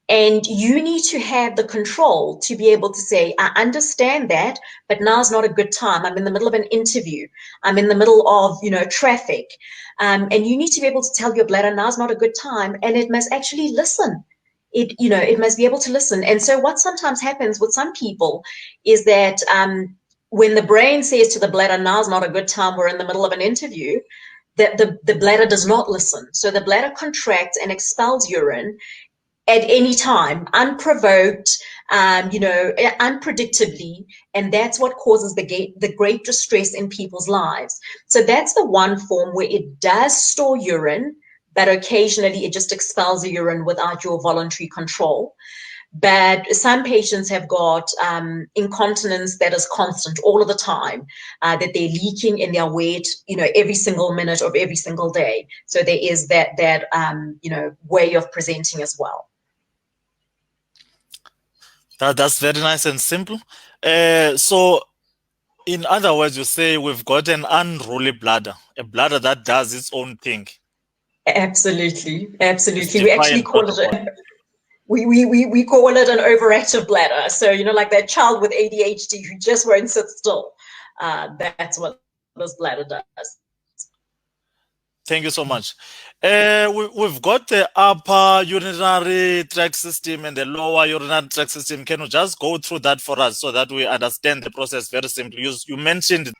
And you need to have the control to be able to say, I understand that, but now's not a good time. I'm in the middle of an interview. I'm in the middle of, traffic. And you need to be able to tell your bladder, now's not a good time. And it must actually listen. It must be able to listen. And so what sometimes happens with some people is that when the brain says to the bladder, now's not a good time, we're in the middle of an interview, the bladder does not listen. So the bladder contracts and expels urine at any time, unprovoked, unpredictably, and that's what causes the great distress in people's lives. So that's the one form where it does store urine, but occasionally it just expels the urine without your voluntary control. But some patients have got incontinence that is constant all of the time, that they're leaking and they're wet, every single minute of every single day. So there is that way of presenting as well. That's very nice and simple. So in other words, you say we've got an unruly bladder, a bladder that does its own thing. Absolutely. It's We actually defiant call protocol. it we call it an overactive bladder. So, like that child with ADHD who just won't sit still. That's what this bladder does. Thank you so much. We've got the upper urinary tract system and the lower urinary tract system. Can you just go through that for us so that we understand the process very simply? You mentioned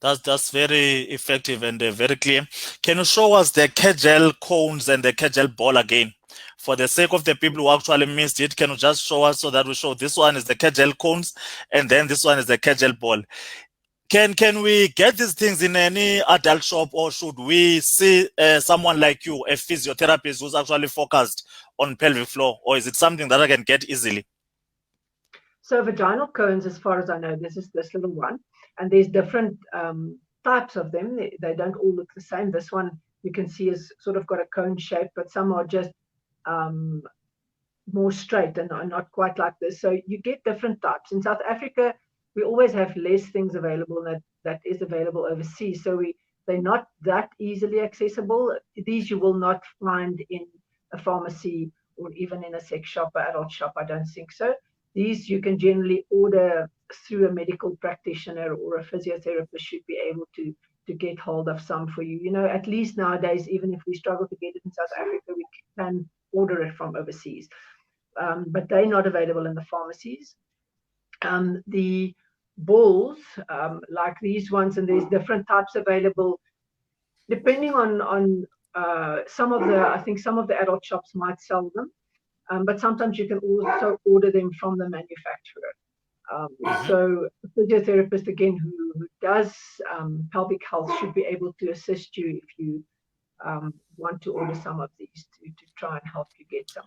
that's very effective and very clear. Can you show us the Kegel cones and the Kegel ball again? For the sake of the people who actually missed it, can you just show us so that we show this one is the Kegel cones and then this one is the Kegel ball? Can we get these things in any adult shop, or should we see someone like you, a physiotherapist who's actually focused on pelvic floor, or is it something that I can get easily? So vaginal cones, as far as I know, this is this little one, and there's different types of them. They don't all look the same. This one you can see is sort of got a cone shape, but some are just more straight and not quite like this. So you get different types. In South Africa, we always have less things available that is available overseas. So they're not that easily accessible. These you will not find in a pharmacy or even in a sex shop or adult shop. I don't think so. These you can generally order through a medical practitioner, or a physiotherapist should be able to get hold of some for you. At least nowadays, even if we struggle to get it in South Africa, we can order it from overseas. But they're not available in the pharmacies. The balls, like these ones, and there's different types available, depending on some of the adult shops might sell them, but sometimes you can also order them from the manufacturer. So a physiotherapist, again, who does pelvic health should be able to assist you if you want to order some of these to try and help you get some.